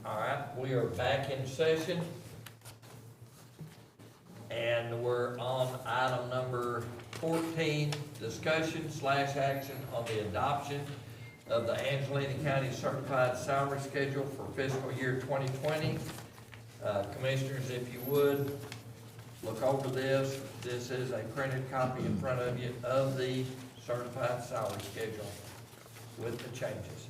All right, we are back in session. And we're on item number 14, discussion/action on the adoption of the Angelina County Certified Salary Schedule for fiscal year 2020. Commissioners, if you would, look over this. This is a printed copy in front of you of the certified salary schedule with the changes.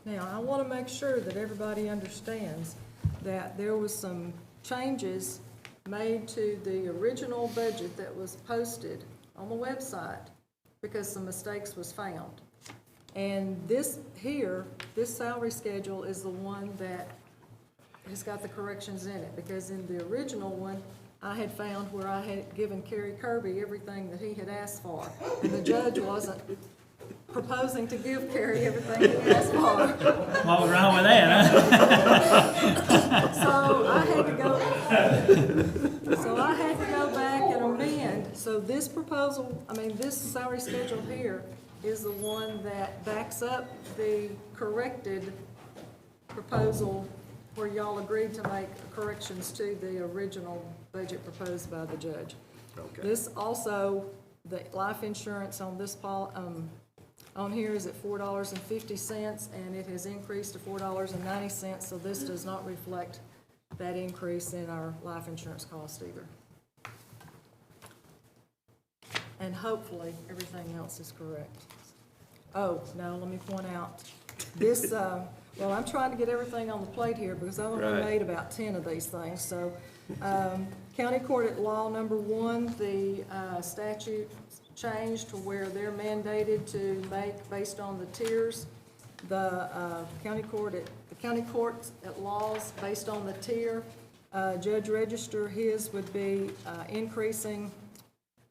Now, I want to make sure that everybody understands that there was some changes made to the original budget that was posted on the website because some mistakes was found. And this here, this salary schedule is the one that has got the corrections in it, because in the original one, I had found where I had given Kerry Kirby everything that he had asked for, and the judge wasn't proposing to give Kerry everything he asked for. What was wrong with that, huh? So I had to go back and amend. So this proposal, this salary schedule here is the one that backs up the corrected proposal where y'all agreed to make corrections to the original budget proposed by the judge. Okay. This also, the life insurance on this on here is at $4.50, and it has increased to $4.90, so this does not reflect that increase in our life insurance cost either. And hopefully, everything else is correct. Oh, no, let me point out, this, well, I'm trying to get everything on the plate here because I've only made about 10 of these things, so, County Court at Law number 1, the statute changed to where they're mandated to make based on the tiers. The county court at laws based on the tier. Judge Register, his would be increasing,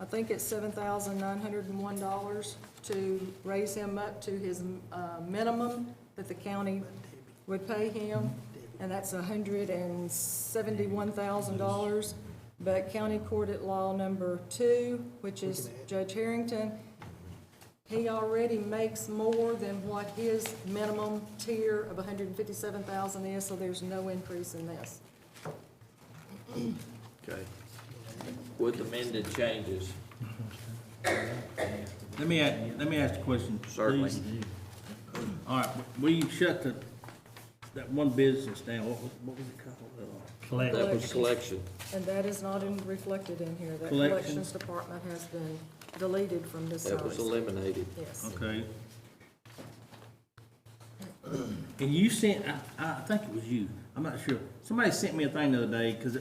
I think it's $7,901 to raise him up to his minimum that the county would pay him, and that's $171,000. But County Court at Law number 2, which is Judge Harrington, he already makes more than what his minimum tier of $157,000 is, so there's no increase in this. Okay. With amended changes. Let me ask a question, Certainly. please. All right, we shut that one business down. What was it called? That was collection. And that is not reflected in here. That Collections. collections department has been deleted from this That was salary. eliminated. Yes. Okay. And you sent, I think it was you, I'm not sure. Somebody sent me a thing the other day, because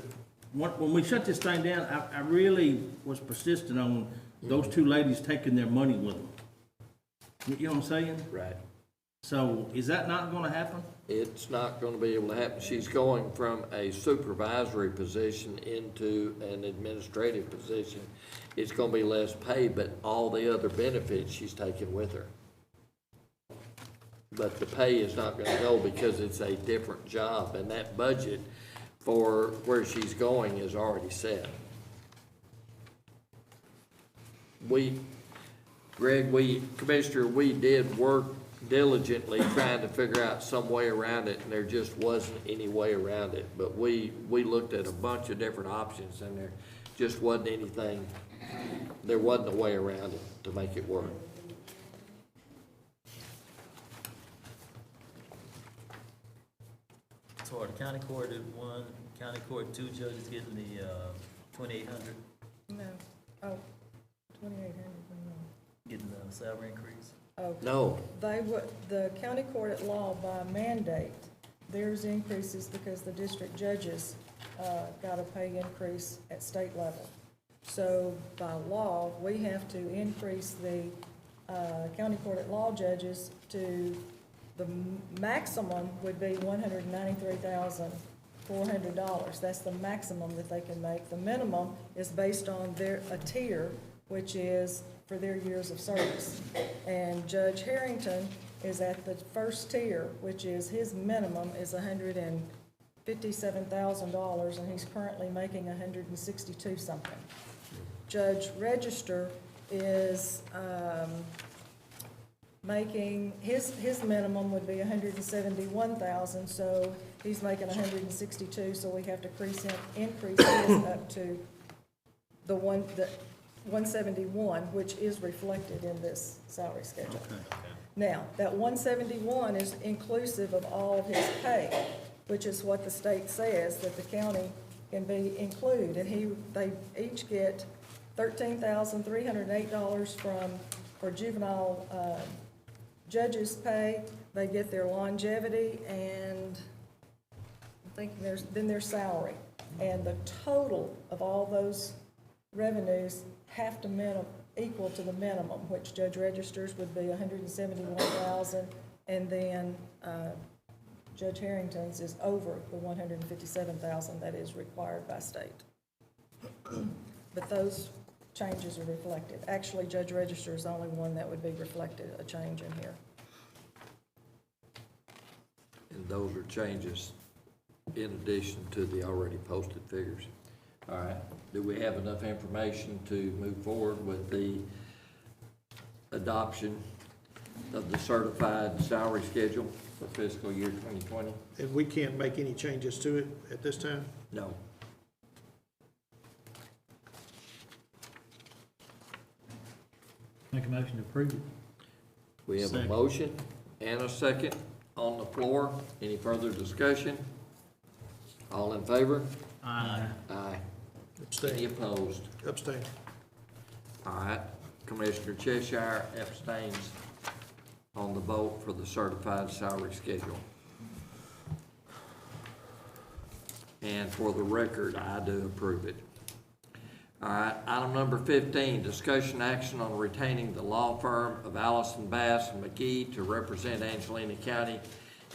when we shut this thing down, I really was persistent on those two ladies taking their money with them. You know what I'm saying? Right. So is that not gonna happen? It's not gonna be able to happen. She's going from a supervisory position into an administrative position. It's gonna be less pay, but all the other benefits she's taking with her. But the pay is not gonna go because it's a different job, and that budget for where she's going is already set. Commissioner, we did work diligently trying to figure out some way around it, and there just wasn't any way around it. But we looked at a bunch of different options, and there just wasn't anything, there wasn't a way around it to make it work. So the county court at 1, county court 2 judges getting the 2,800, No. Oh, 2,800, no. getting the salary increase. Oh. No, They would, the county court at law by mandate, theirs increases because the district judges got a pay increase at state level. So by law, we have to increase the county court at law judges to, the maximum would be $193,400. That's the maximum that they can make. The minimum is based on a tier, which is for their years of service. And Judge Harrington is at the first tier, which is his minimum is $157,000, and he's currently making $162 something. Judge Register is making, his minimum would be $171,000, so he's making $162, so we have to increase his up to the 171, which is reflected in this salary schedule. Now, that 171 is inclusive of all of his pay, which is what the state says, that the county can be included. And they each get $13,308 for juvenile judges' pay. They get their longevity and I think then their salary. And the total of all those revenues have to equal to the minimum, which Judge Registers would be $171,000, and then Judge Harrington's is over the $157,000 that is required by state. But those changes are reflected. Actually, Judge Register is the only one that would be reflected, a change in here. And those are changes in addition to the already posted figures. All right, do we have enough information to move forward with the adoption of the certified salary schedule for fiscal year 2020? And we can't make any changes to it at this time? No. Make a motion to approve it. We have a Second. motion and a second on the floor. Any further discussion? All in favor? Aye. Aye. Any Abstain. opposed? Abstain. All right, Commissioner Cheshire abstains on the vote for the certified salary schedule. And for the record, I do approve it. All right, item number 15, discussion action on retaining the law firm of Allison Bass and McGee to represent Angelina County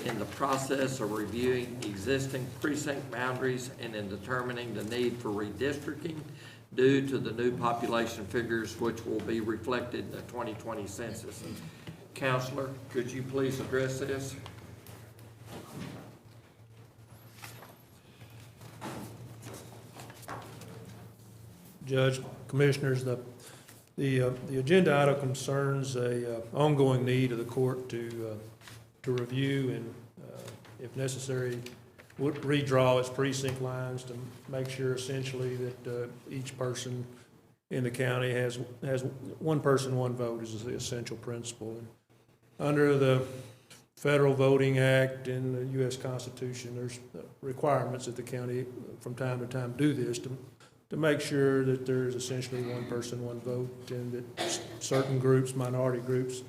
in the process of reviewing existing precinct boundaries and in determining the need for redistricting due to the new population figures which will be reflected in the 2020 census. Counselor, could you please address this? Judge, Commissioners, the agenda item concerns a ongoing need of the court to review and, if necessary, would redraw its precinct lines to make sure essentially that each person in the county has one person, one vote is the essential principle. And under the Federal Voting Act and the U.S. Constitution, there's requirements that the county from time to time do this to make sure that there's essentially one person, one vote, and that certain groups, minority groups,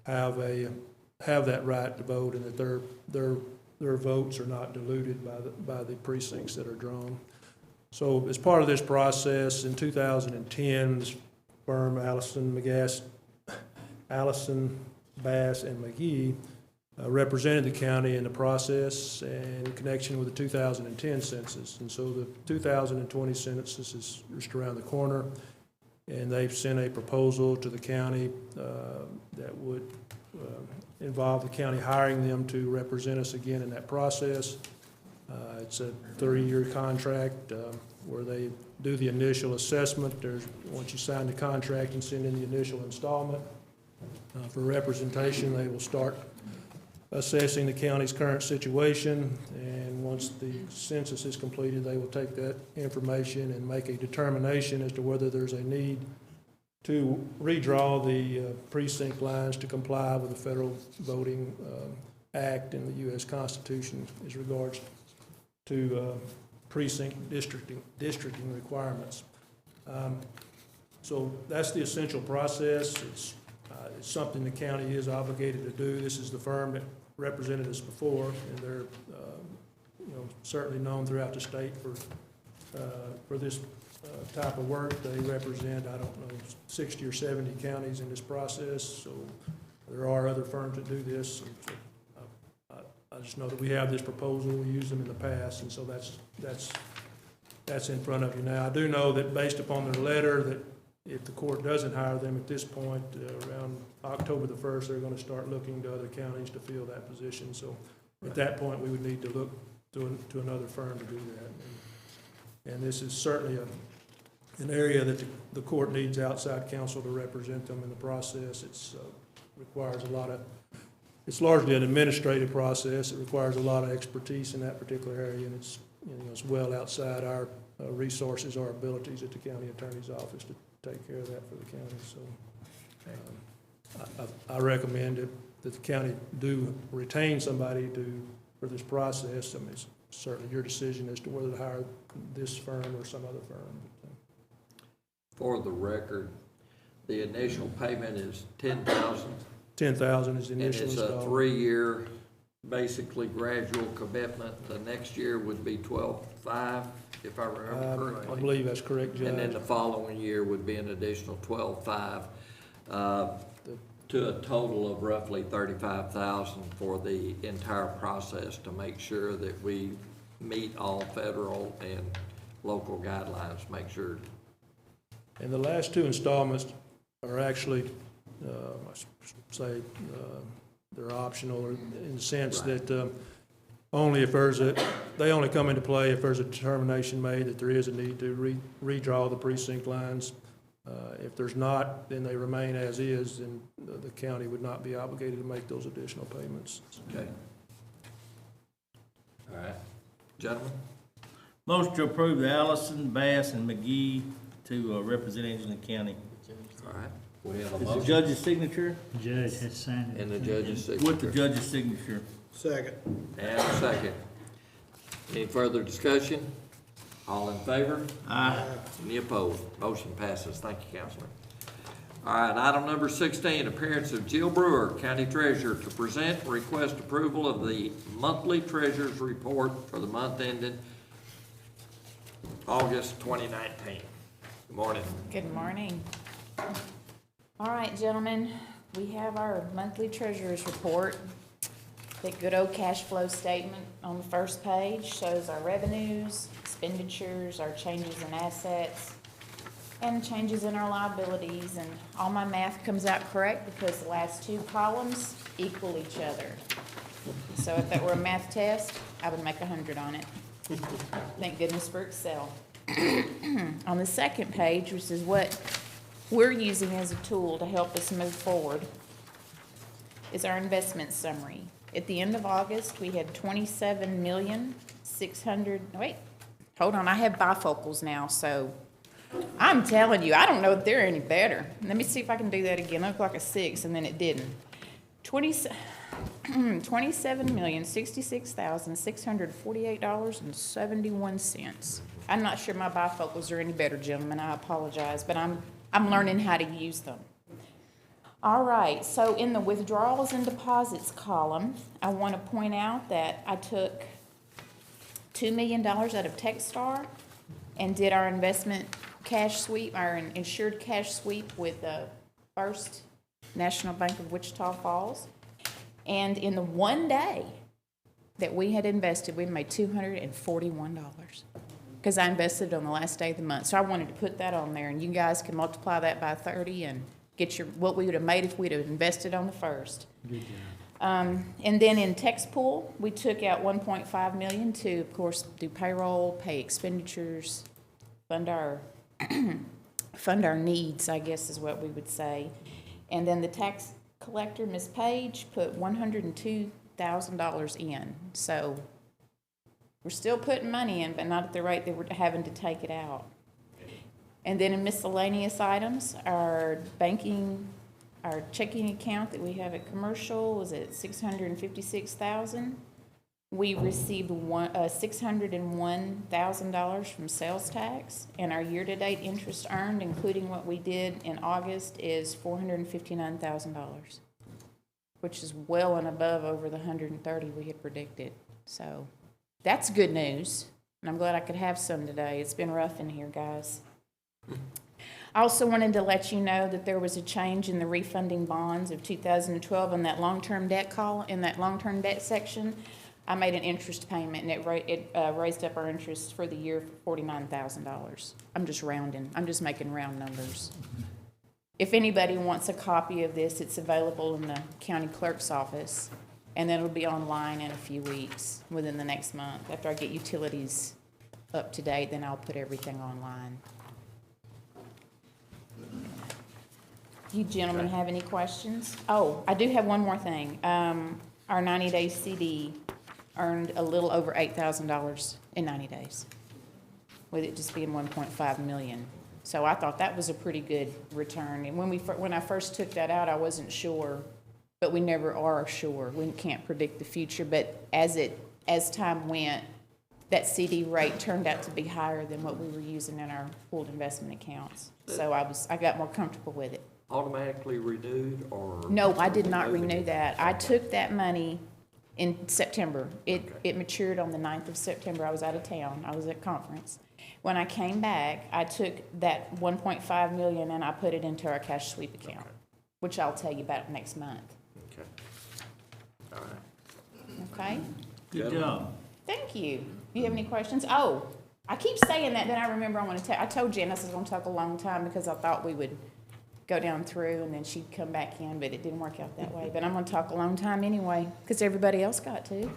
have that right to vote, and that their votes are not diluted by the precincts that are drawn. So as part of this process, in 2010, this firm, Allison Bass and McGee, represented the county in the process and in connection with the 2010 census. And so the 2020 census is just around the corner, and they've sent a proposal to the county that would involve the county hiring them to represent us again in that process. It's a 3-year contract where they do the initial assessment. Once you sign the contract and send in the initial installment for representation, they will start assessing the county's current situation, and once the census is completed, they will take that information and make a determination as to whether there's a need to redraw the precinct lines to comply with the Federal Voting Act and the U.S. Constitution as regards to precinct districting requirements. So that's the essential process. It's something the county is obligated to do. This is the firm that represented us before, and they're certainly known throughout the state for this type of work. They represent, I don't know, 60 or 70 counties in this process, so there are other firms that do this. And so I just know that we have this proposal, we used them in the past, and so that's in front of you now. I do know that based upon their letter, that if the court doesn't hire them at this point, around October the 1st, they're going to start looking to other counties to fill that position. So at that point, we would need to look to another firm to do that. And this is certainly an area that the court needs outside counsel to represent them in the process. requires a lot of, it's largely an administrative process. It requires a lot of expertise in that particular area, and it's, it's well outside our resources or abilities at the county attorney's office to take care of that for the county. So I recommend that the county do retain somebody for this process. I mean, it's certainly your decision as to whether to hire this firm or some other firm. For the record, the initial payment is $10,000. 10,000 is the And initial it's a installment. 3-year, basically gradual commitment. The next year would be 12.5, if I remember I correctly. believe that's correct, And then Judge. the following year would be an additional 12.5, to a total of roughly 35,000 for the entire process to make sure that we meet all federal and local guidelines, make sure. And the last two installments are actually, say, they're optional in the sense Right. that only if they only come into play if there's a determination made that there is a need to redraw the precinct lines. If there's not, then they remain as is, and the county would not be obligated to make those additional payments. Okay. All right. Gentlemen? Motion to approve the Allison, Bass, and McGee to represent Angelina County. All right. We have a Is the motion judge's signature? Judge has signed it. and the judge's signature. With the judge's signature. Second. And a second. Any further discussion? All in favor? Aye. Any opposed? Motion passes. Thank you, Counselor. All right, item number 16, appearance of Jill Brewer, County Treasurer, to present and request approval of the monthly treasurer's report for the month ending August 2019. Good morning. Good morning. All right, gentlemen, we have our monthly treasurer's report. The good old cash flow statement on the first page shows our revenues, expenditures, our changes in assets, and changes in our liabilities, and all my math comes out correct because the last two columns equal each other. So if that were a math test, I would make 100 on it. Thank goodness for Excel. On the second page, which is what we're using as a tool to help us move forward, is our investment summary. At the end of August, we had 27,600,000, wait, hold on, I have bifocals now, so I'm telling you, I don't know if they're any better. Let me see if I can do that again. It looked like a 6, and then it didn't. 27,066,648.71. I'm not sure my bifocals are any better, gentlemen. I apologize, but I'm learning how to use them. All right, so in the withdrawals and deposits column, I want to point out that I took $2 million out of Techstar and did our investment cash sweep, our insured cash sweep with the First National Bank of Wichita Falls. And in the one day that we had invested, we made $241 because I invested on the last day of the month. So I wanted to put that on there, and you guys can multiply that by 30 and get what we would have made if we'd have invested on the first. Good job. And then in text pool, we took out $1.5 million to, of course, do payroll, pay expenditures, fund our needs, I guess is what we would say. And then the tax collector, Ms. Page, put $102,000 in. So we're still putting money in, but not at the rate that we're having to take it out. And then in miscellaneous items, our checking account that we have at commercial was at $656,000. We received $601,000 from sales tax, and our year-to-date interest earned, including what we did in August, is $459,000, which is well and above over the $130,000 we had predicted. So that's good news, and I'm glad I could have some today. It's been rough in here, guys. I also wanted to let you know that there was a change in the refunding bonds of 2012 in that long-term debt column, in that long-term debt section. I made an interest payment, and it raised up our interest for the year for $49,000. I'm just rounding. I'm just making round numbers. If anybody wants a copy of this, it's available in the county clerk's office, and then it'll be online in a few weeks, within the next month. After I get utilities up to date, then I'll put everything online. Do you gentlemen Okay. have any questions? Oh, I do have one more thing. Our 90-day CD earned a little over $8,000 in 90 days, with it just being 1.5 million. So I thought that was a pretty good return. And when I first took that out, I wasn't sure, but we never are sure. We can't predict the future, but as time went, that CD rate turned out to be higher than what we were using in our pooled investment accounts. So I got more comfortable with it. Automatically renewed or? No, I did not Moving renew it? that. I took that money in September. It matured on the 9th of September. I was out of town. I was at conference. When I came back, I took that 1.5 million and I put it into our cash sweep account, which I'll tell you about next month. Okay. All right. Okay? Good job. Thank you. Do you have any questions? Oh, I keep saying that, then I remember I want to tell. I told Janice it was going to take a long time because I thought we would go down through and then she'd come back in, but it didn't work out that way. But I'm going to talk a long time anyway because everybody else got to.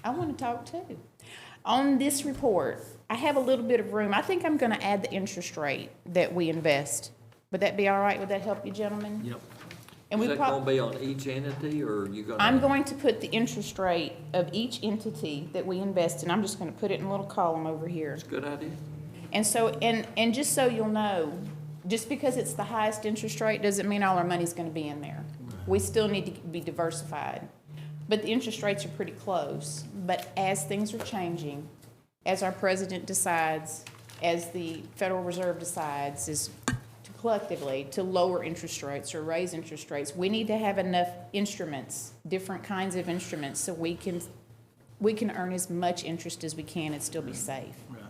I want to talk too. On this report, I have a little bit of room. I think I'm going to add the interest rate that we invest. Would that be all right? Would that help you, gentlemen? Yep. And Is we that gonna be on each entity, or are you gonna? I'm going to put the interest rate of each entity that we invest in. I'm just going to put it in a little column over here. It's a good idea. And so, and just so you'll know, just because it's the highest interest rate doesn't mean all our money's going to be in there. We still need to be diversified. But the interest rates are pretty close. But as things are changing, as our president decides, as the Federal Reserve decides, is collectively to lower interest rates or raise interest rates, we need to have enough instruments, different kinds of instruments, so we can earn as much interest as we can and still be safe. Right.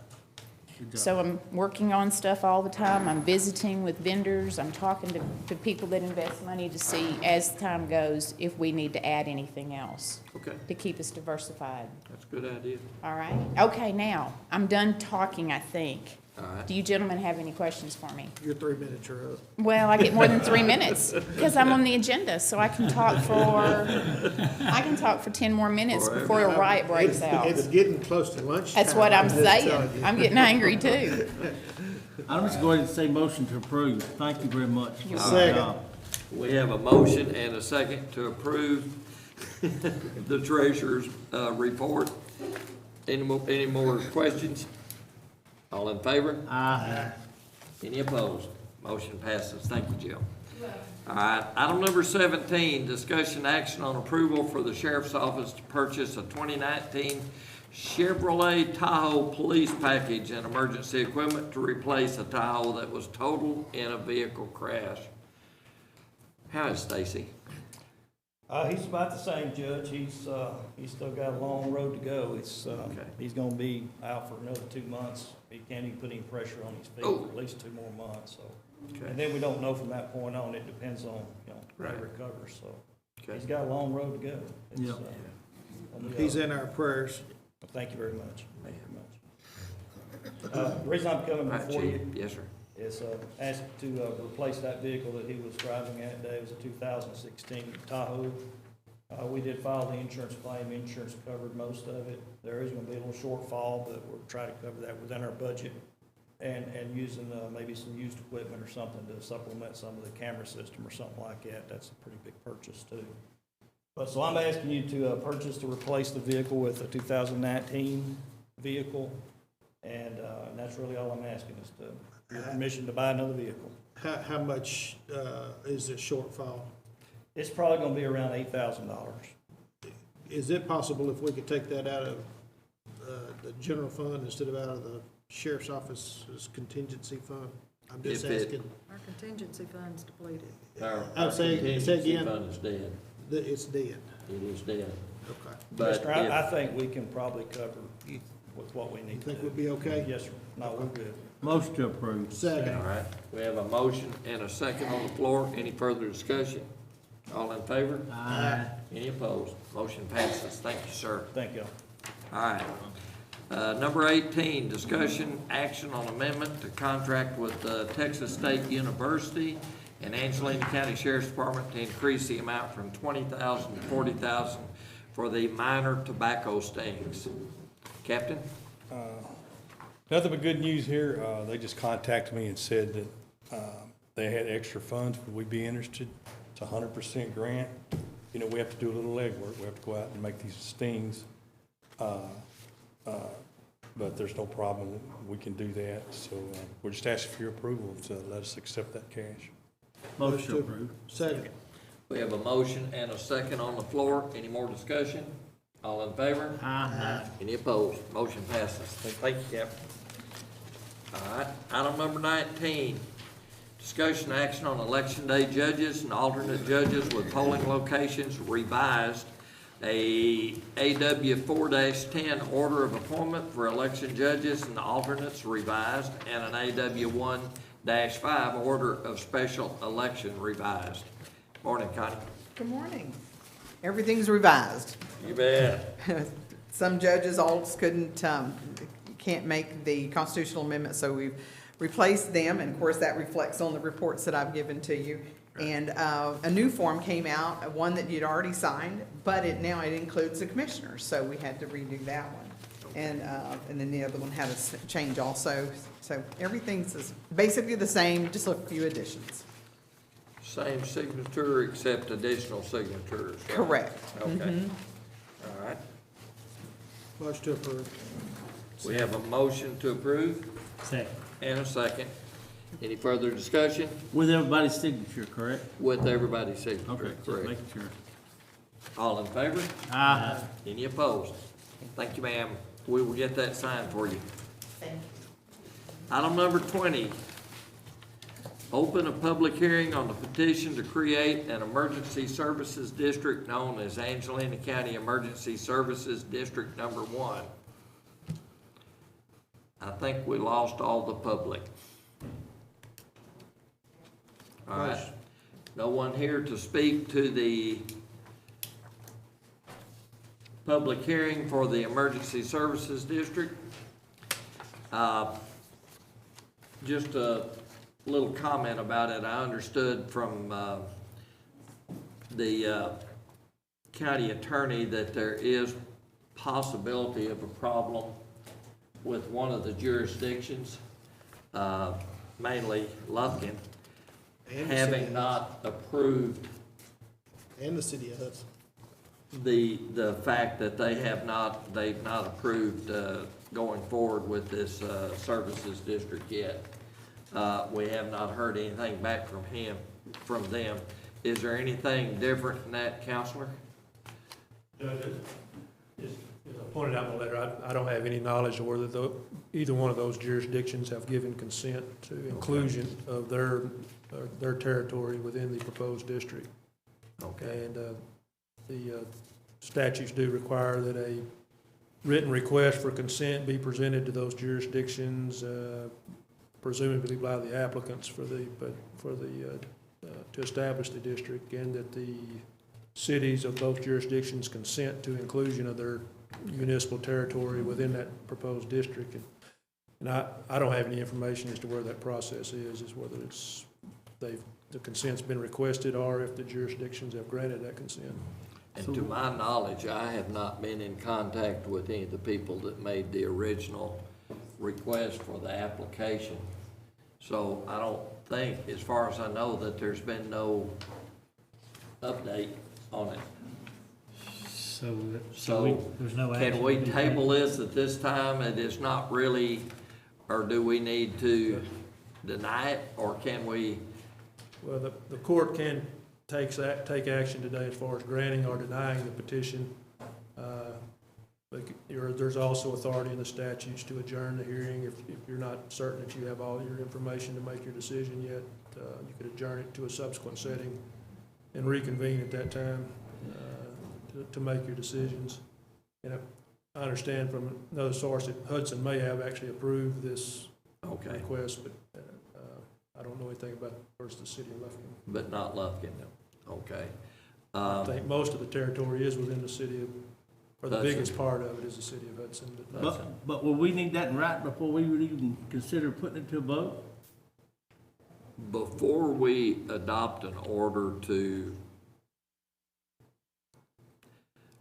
Good job. So I'm working on stuff all the time. I'm visiting with vendors. I'm talking to people that invest money to see, as time goes, if we need to add anything else Okay, to keep us diversified. that's a good idea. All right? Okay, now, I'm done talking, I think. All right. Do you gentlemen have any questions for me? Your 3 minutes are up. Well, I get more than 3 minutes because I'm on the agenda, so I can talk for 10 more minutes before a riot breaks out. It's getting close to lunchtime. That's what I'm just saying. telling you. I'm getting angry too. I'm just going to say motion to approve. Thank you very much. You're Second. We have a motion and a second to approve the treasurer's report. Any more questions? All in favor? Aye. Any opposed? Motion passes. Thank you, Jill. All right, item number 17, discussion action on approval for the sheriff's office to purchase a 2019 Chevrolet Tahoe police package and emergency equipment to replace a Tahoe that was totaled in a vehicle crash. How is Stacy? He's about the same, Judge. He's still got a long road to go. He's gonna be out for another 2 months. He can't even put any pressure on his feet Oh. for at least 2 more months, so. Okay. And then we don't know from that point on. It depends on, how Right. he recovers, so. Okay. He's got a long road to go. It's, Yep. gonna be He's a- in our prayers. Thank you very much. Thank you very much. The reason I'm coming All right, before you Chief. Yes, sir. is asked to replace that vehicle that he was driving that day. It was a 2016 Tahoe. We did file the insurance claim. Insurance covered most of it. There is gonna be a little shortfall, but we're trying to cover that within our budget and using maybe some used equipment or something to supplement some of the camera system or something like that. That's a pretty big purchase too. But so I'm asking you to purchase to replace the vehicle with a 2019 vehicle. And that's really all I'm asking is to, your permission to buy another vehicle. How much is the shortfall? It's probably gonna be around $8,000. Is it possible if we could take that out of the general fund instead of out of the sheriff's office's contingency fund? I'm just If it- asking. Our contingency fund's depleted. I'm saying- say contingency again. fund is dead. It's dead. It is dead. Okay. But Mister, I if, think we can probably cover with what we You need to think do. we'll be okay? Yes, sir. No, we're good. Motion to approve. Second. all right, we have a motion and a second on the floor. Any further discussion? All in favor? Aye. Any opposed? Motion passes. Thank you, sir. Thank you. All right. Number 18, discussion action on amendment to contract with Texas State University and Angelina County Sheriff's Department to increase the amount from $20,000 to $40,000 for the minor tobacco stings. Captain? Nothing but good news here. They just contacted me and said that they had extra funds, would we be interested? It's 100% grant. You know, we have to do a little legwork. We have to go out and make these stings. But there's no problem. We can do that. So we're just asking for your approval to let us accept that cash. Motion approved. Second. We have a motion and a second on the floor. Any more discussion? All in favor? Aye. Any opposed? Motion passes. Thank you, Captain. All right, item number 19, discussion action on election day judges and alternate judges with polling locations revised. A AW 4-10 order of appointment for election judges and alternates revised, and an AW 1-5 order of special election revised. Morning, Connie. Good morning. Everything's revised. You bet. Some judges, alts can't make the constitutional amendment, so we've replaced them, and of course, that reflects on the reports that I've given to you. And a new form came out, one that you'd already signed, but it includes the commissioners, so we had to redo that one. And then the other one had a change also. So everything's basically the same, just a few additions. Same signature except additional signatures. Right? Correct. Okay. All right. Motion to approve. We have a motion to approve Second. and a second. Any further discussion? With everybody's signature, correct? With everybody's signature, Okay, just correct? making sure. All in favor? Aye. Any opposed? Thank you, ma'am. We will get that signed for you. Thank you. Item number 20, open a public hearing on the petition to create an emergency services district known as Angelina County Emergency Services District Number 1. I think we lost all the public. All right. No one here to speak to the public hearing for the Emergency Services District. Just a little comment about it. I understood from the county attorney that there is possibility of a problem with one of the jurisdictions, mainly Lufkin, And the city having of not approved Hudson. And the city of Hudson. the fact that they've not approved going forward with this services district yet. We have not heard anything back from them. Is there anything different in that, Counselor? Judge, as I pointed out in the letter, I don't have any knowledge of whether either one of those jurisdictions have given consent to inclusion of their territory within the proposed district. Okay. And the statutes do require that a written request for consent be presented to those jurisdictions, presumably by the applicants to establish the district, and that the cities of both jurisdictions consent to inclusion of their municipal territory within that proposed district. And I don't have any information as to where that process is whether the consent's been requested or if the jurisdictions have granted that consent. And to my knowledge, I have not been in contact with any of the people that made the original request for the application. So I don't think, as far as I know, that there's been no update on it. So there's no can action we to be table taken? this at this time and it's not really, or do we need to deny it, or can we? Well, the court can take action today as far as granting or denying the petition. But there's also authority in the statutes to adjourn the hearing if you're not certain that you have all your information to make your decision yet. You could adjourn it to a subsequent setting and reconvene at that time to make your decisions. And I understand from another source that Hudson may have actually approved this request, but I don't know anything about the city of Lufkin. But not Lufkin, okay. I think most of the territory is within the city of, or the Hudson. biggest part of it is the city of Hudson. But will we need that in writing before we would even consider putting it to a vote? Before we adopt an order to,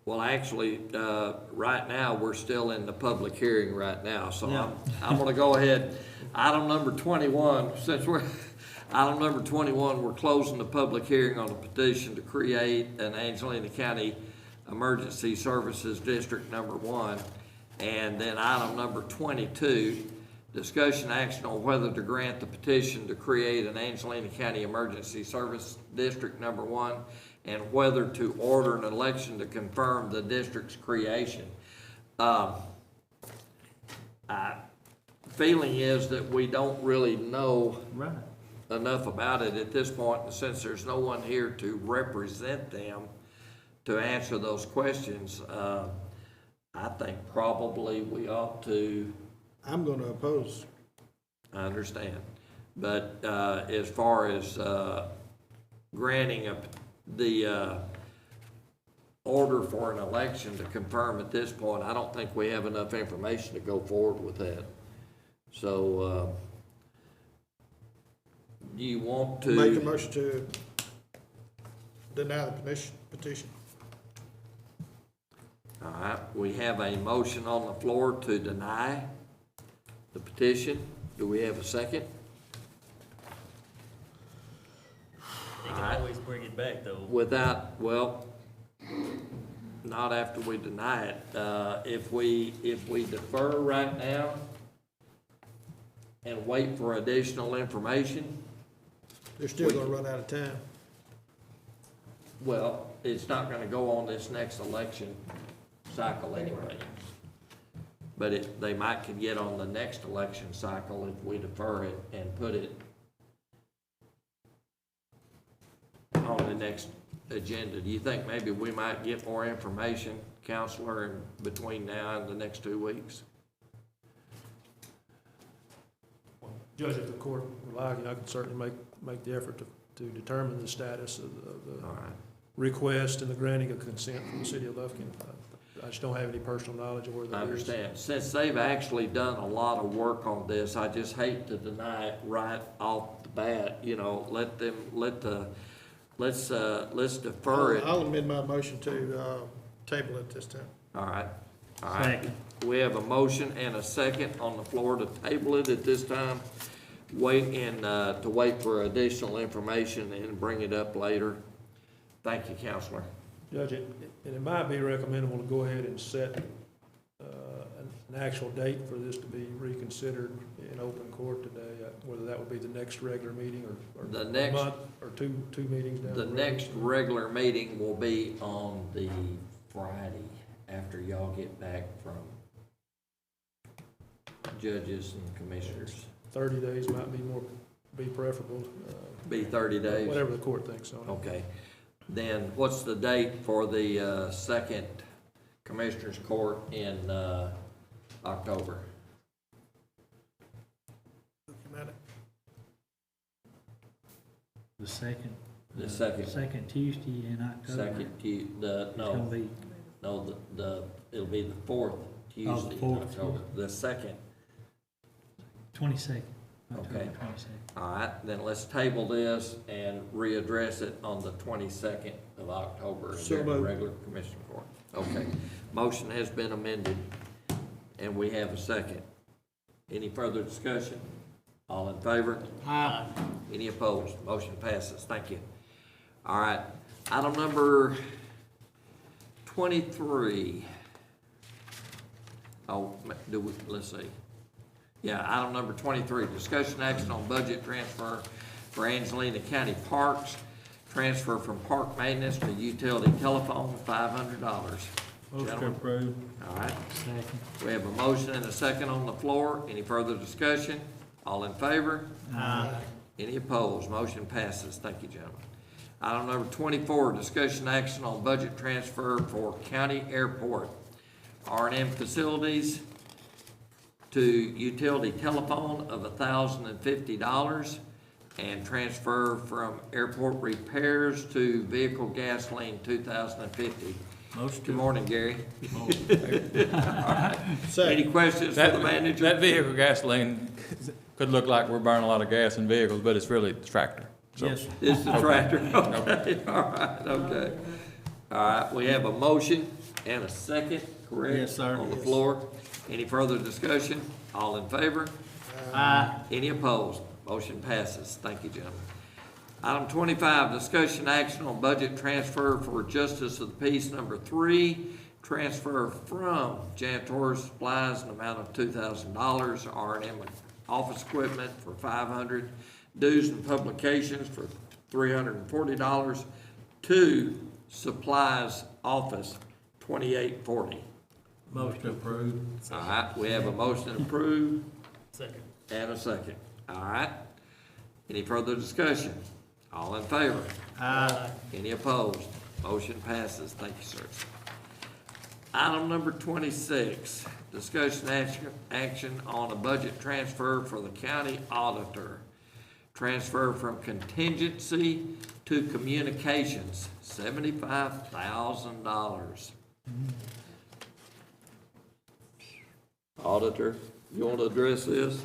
well, actually, right now, we're still in the public hearing right now, so Yeah. I'm gonna go ahead. Item number 21, since Item number 21, we're closing the public hearing on the petition to create an Angelina County Emergency Services District Number 1. And then item number 22, discussion action on whether to grant the petition to create an Angelina County Emergency Service District Number 1 and whether to order an election to confirm the district's creation. Feeling is that we don't really know Right. enough about it at this point, and since there's no one here to represent them to answer those questions, I think probably we ought to. I'm gonna oppose. I understand, but as far as granting the order for an election to confirm at this point, I don't think we have enough information to go forward with that. So, do you want to? Make a motion to deny the petition. All right, we have a motion on the floor to deny the petition. Do we have a second? They can always bring it back, though. Without, well, not after we deny it. If we defer right now and wait for additional information, They're still gonna run out of time. well, it's not gonna go on this next election cycle anyway. But they might could get on the next election cycle if we defer it and put it on the next agenda. Do you think maybe we might get more information, Counselor, in between now and the next 2 weeks? Judge, if the court would like, I can certainly make the effort to determine the status of the All right. request and the granting of consent from the city of Lufkin. I just don't have any personal knowledge of where that I is. understand. Since they've actually done a lot of work on this, I just hate to deny it right off the bat, you know, let's defer it. I'll amend my motion to, table it this time. All right. We have a motion and a second on the floor to table it at this time. To wait for additional information and bring it up later. Thank you, Counselor. Judge, it might be recommendable to go ahead and set an actual date for this to be reconsidered in open court today, whether that would be the next regular meeting or The a next- month or two meetings down the The road. next regular meeting will be on the Friday after y'all get back from judges and commissioners. 30 days might be preferable. Be 30 days? Whatever the court thinks on it. Okay. Then what's the date for the second Commissioners Court in October? The second. The second. Second Tuesday in October. It'll be the fourth Tuesday in fourth October. The second. 22nd. October Okay. 22nd. All right, then let's table this and readdress it on the 22nd of October So in the moved. regular commission court. Okay, motion has been amended, and we have a second. Any further discussion? All in favor? Aye. Any opposed? Motion passes. Thank you. All right, item number 23. Let's see. Yeah, item number 23, discussion action on budget transfer for Angelina County Parks, transfer from park maintenance to utility telephone, $500. Motion to Gentlemen? approve. All right, Second. we have a motion and a second on the floor. Any further discussion? All in favor? Aye. Any opposed? Motion passes. Thank you, gentlemen. Item number 24, discussion action on budget transfer for county airport, R&M facilities to utility telephone of $1,050 and transfer from airport repairs to vehicle gasoline, $2,050. Motion Good to. morning, Gary. Second. Any questions for the manager? That vehicle gasoline could look like we're burning a lot of gas in vehicles, but it's really the tractor. So- Yes, sir. This is the tractor, okay, all right, okay. All right, we have a motion and a second, correct? Yes, sir. On the floor. Any further discussion? All in favor? Aye. Any opposed? Motion passes. Thank you, gentlemen. Item 25, discussion action on budget transfer for Justice of the Peace number 3, transfer from janitorial supplies in the amount of $2,000, R&M office equipment for $500, dues and publications for $340, to supplies office $2840. Motion approved. All right, we have a motion to approve Second. and a second. All right. Any further discussion? All in favor? Aye. Any opposed? Motion passes. Thank you, sir. Item number 26, discussion action on a budget transfer for the county auditor. Transfer from contingency to communications, $75,000. Auditor, you want to address this?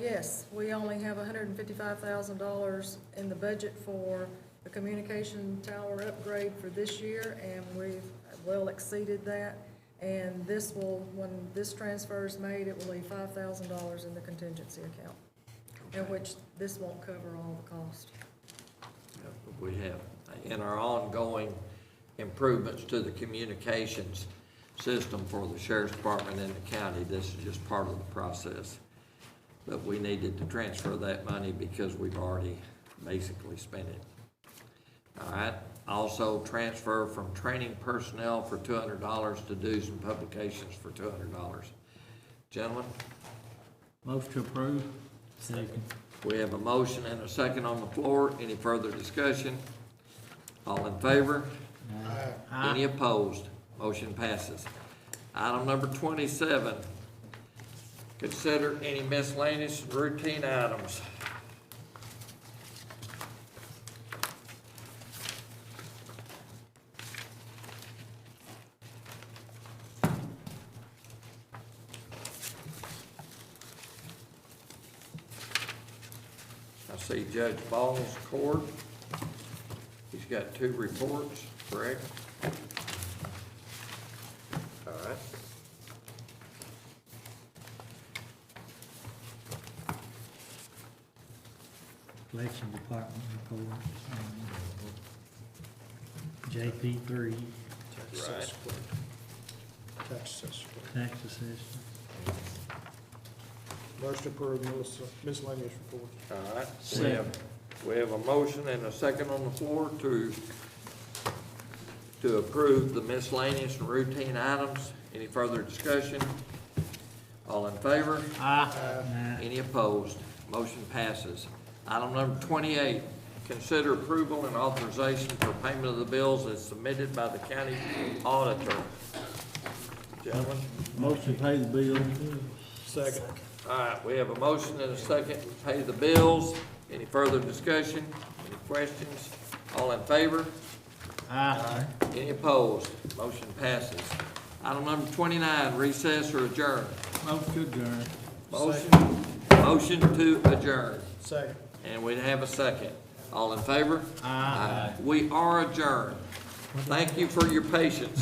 Yes, we only have $155,000 in the budget for the communication tower upgrade for this year, and we've well exceeded that. And this will, when this transfer is made, it will leave $5,000 in the contingency account, in which this won't cover all the cost. We have, in our ongoing improvements to the communications system for the sheriff's department and the county, this is just part of the process. But we needed to transfer that money because we've already basically spent it. All right, also transfer from training personnel for $200 to dues and publications for $200. Gentlemen, Motion approved. Second. we have a motion and a second on the floor. Any further discussion? All in favor? Any opposed? Motion passes. Item number 27, consider any miscellaneous and routine items. I see Judge Ball's court. He's got 2 reports, correct? All right. Collection Department report, JP 3, Right. Tax assessment. tax assessment. Motion approved, miscellaneous report. All right, we have a motion and a second on the floor to approve the miscellaneous and routine items. Any further discussion? All in favor? Aye. Any opposed? Motion passes. Item number 28, consider approval and authorization for payment of the bills as submitted by the county auditor. Gentlemen? Motion to pay the bill. Second. All right, we have a motion and a second to pay the bills. Any further discussion? Any questions? All in favor? Aye. Any opposed? Motion passes. Item number 29, recess or adjourn. Motion to adjourn. Motion to adjourn. Second. And we have a second. All in favor? Aye. We are adjourned. Thank you for your patience.